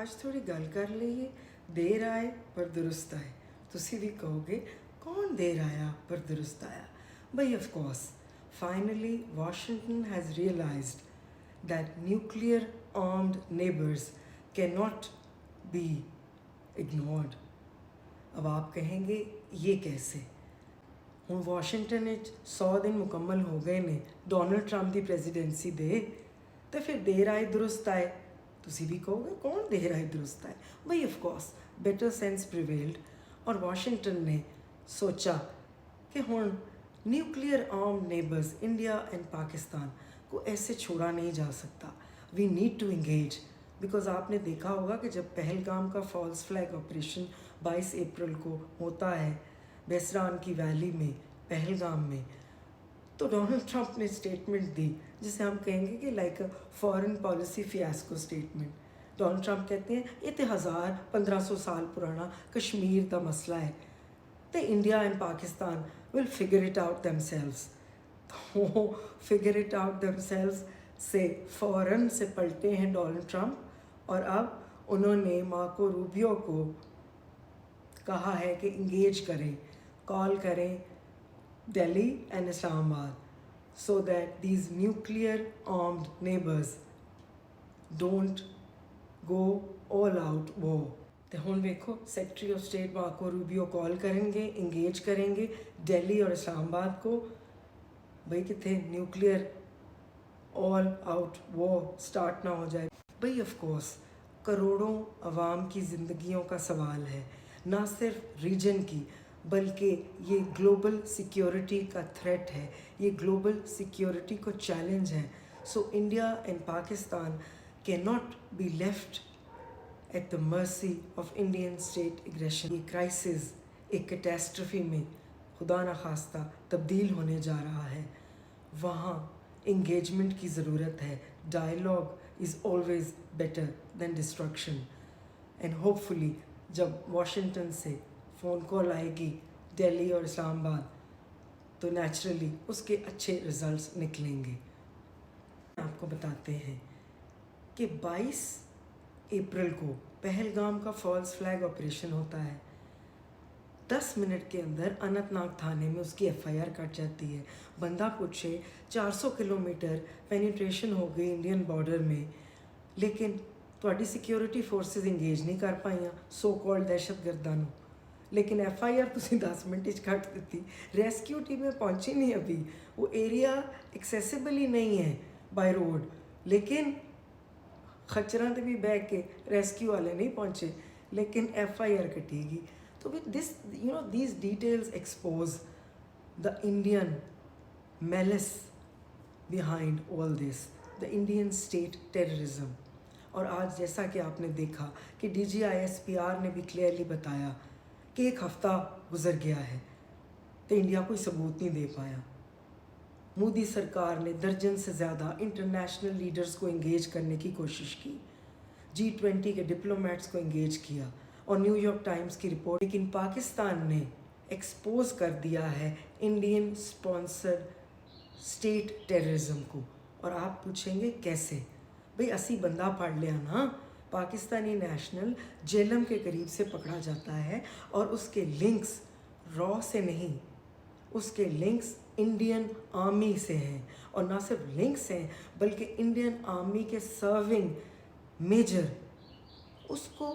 ਅੱਜ ਥੋੜੀ ਗੱਲ ਕਰ ਲਈਏ। ਦੇਰ ਆਏ ਪਰ ਦੁਰੁਸਤ ਆਏ। ਤੁਸੀਂ ਵੀ ਕਹੋਗੇ ਕੌਣ ਦੇਰ ਆਇਆ ਪਰ ਦੁਰੁਸਤ ਆਇਆ? ਬਈ of course, finally Washington has realized that nuclear armed neighbors cannot be ignored. अब आप कहेंगे ये कैसे? ਹੁਣ ਵਾਸ਼ਿੰਗਟਨ ਵਿੱਚ 100 ਦਿਨ ਮੁਕੰਮਲ ਹੋ ਗਏ ਨੇ ਡੋਨਲਡ ਟਰੰਪ ਦੀ ਪ੍ਰੈਜ਼ੀਡੈਂਸੀ ਦੇ, ਤੇ ਫਿਰ ਦੇਰ ਆਏ ਦੁਰੁਸਤ ਆਏ। ਤੁਸੀਂ ਵੀ ਕਹੋਗੇ ਕੌਣ ਦੇਰ ਆਏ ਦੁਰੁਸਤ ਆਏ? ਬਈ of course better sense prevailed और वाशिंगटन ने सोचा कि हुण nuclear armed neighbours India and Pakistan को ऐसे छोड़ा नहीं जा सकता। We need to engage, because आपने देखा होगा कि जब पहलगाम का फॉल्स फ्लैग ऑपरेशन 22 अप्रैल को होता है बेसरान की वैली में, पहलगाम में, तो डोनाल्ड ट्रंप ने स्टेटमेंट दी जिसे हम कहेंगे कि like a foreign policy fiasco statement. Donald Trump कहते हैं ये तो 1500 साल पुराना कश्मीर का मसला है, तो India and Pakistan will figure it out themselves. तो फिगर इट आउट दमसेल्व्स से फ़ौरन से पलटे हैं डोनाल्ड ट्रंप, और अब उन्होंने मार्को रूबियो को कहा है कि इंगेज करें, कॉल करें Delhi and Islamabad, so that these nuclear armed neighbors don't go all out war। तो हुण वेखो secretary of state Marco Rubio call करेंगे, इंगेज करेंगे दिल्ली और इस्लामाबाद को, भाई कितने nuclear all out war start ना हो जाए। भाई ऑफ कोर्स करोड़ों अवाम की ज़िंदगियों का सवाल है, ना सिर्फ रीजन की बल्कि ये ग्लोबल सिक्योरिटी का थ्रेट है, ये ग्लोबल सिक्योरिटी को चैलेंज है। So India and Pakistan can not be left at the mercy of Indian state aggression. ये क्राइसिस एक कैटेस्ट्रफी में खुदा न खास्ता तब्दील होने जा रहा है, वहाँ इंगेजमेंट की ज़रूरत है। Dialogue is always better than destruction, and hopefully जब वाशिंगटन से फ़ोन कॉल आएगी दिल्ली और इस्लामाबाद तो नेचुरली उसके अच्छे रिज़ल्ट्स निकलेंगे। आपको बताते हैं कि 22 अप्रैल को पहलगाम का फॉल्स फ्लैग ऑपरेशन होता है। 10 मिनट के अंदर अनंतनाग थाने में उसकी FIR कट जाती है। बंदा पूछे 400 किलोमीटर पेनिट्रेशन हो गई इंडियन बॉर्डर में, लेकिन ਤੁਹਾਡੀ सिक्योरिटी फोर्सेस इंगेज नहीं कर पाइयां सो कॉल्ड दहशतगर्दां नूं, लेकिन FIR तुसीं 10 मिनट कट दी। रेस्क्यू टीमें पहुंची नहीं अभी, वो एरिया एक्सेसिबल ही नहीं है बाय रोड, लेकिन खच्चरां ते भी बह के रेस्क्यू वाले नहीं पहुंचे, लेकिन FIR कटेगी। तो with this these details expose the Indian malice behind all this, the Indian state terrorism। और आज जैसा कि आपने देखा कि DGISPR ने भी क्लियरली बताया कि एक हफ़्ता गुजर गया है तो इंडिया कोई सबूत नहीं दे पाया। मोदी सरकार ने दर्जन से ज़्यादा इंटरनेशनल लीडर्स को इंगेज करने की कोशिश की, G20 के डिप्लोमेट्स को इंगेज किया, और न्यूयॉर्क टाइम्स की रिपोर्ट, लेकिन पाकिस्तान ने एक्सपोज कर दिया है इंडियन स्पॉन्सर्ड स्टेट टेररिज्म को। और आप पूछेंगे कैसे? भाई असी बंदा पढ़ लिया ना, पाकिस्तानी नेशनल जेलम के करीब से पकड़ा जाता है और उसके लिंक्स रॉ से नहीं, उसके लिंक्स इंडियन आर्मी से हैं, और ना सिर्फ लिंक्स हैं बल्कि इंडियन आर्मी के सर्विंग मेजर उसको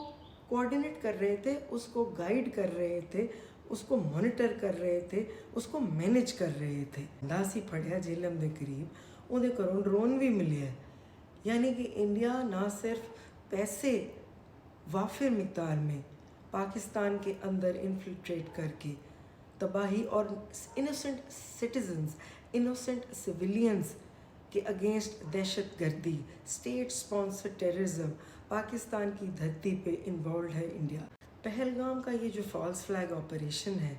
कोऑर्डिनेट कर रहे थे, उसको गाइड कर रहे थे, उसको मॉनिटर कर रहे थे, उसको मैनेज कर रहे थे। दासी फड़िया जेलम के करीब, उहदे घरों ड्रोन भी मिले है। यानी कि इंडिया ना सिर्फ पैसे वाफिर मिकदार में पाकिस्तान के अंदर इन्फिल्ट्रेट करके तबाही और इनोसेंट सिटीजन्स, इनोसेंट सिविलियंस के अगेंस्ट दहशत गर्दी, स्टेट स्पॉन्सर्ड टेररिज्म पाकिस्तान की धरती पे इन्वॉल्व है इंडिया। पहलगाम का ये जो फॉल्स फ्लैग ऑपरेशन है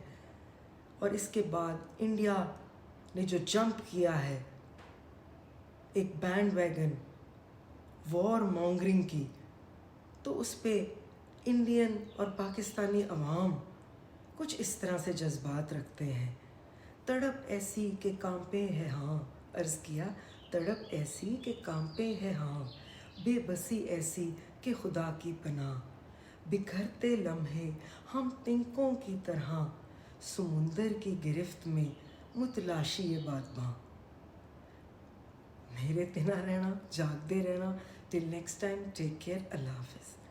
और इसके बाद इंडिया ने जो जंप किया है एक बैंड वैगन वॉर मॉन्गरिंग की, तो उस पर इंडियन और पाकिस्तानी अवाम कुछ इस तरह से जज्बात रखते हैं। तड़प ऐसी के कांपे है हाँ, अर्ज़ किया तड़प ऐसी के कांपे है हाँ, बेबसी ऐसी कि खुदा की पनाह, बिखरते लम्हे हम तिनकों की तरह, समुंदर की गिरफ्त में मुतलाशी ये बादबां। मेरे ते ना रहना, जागते रहना। Till next time, take care, अल्लाह हाफिज़।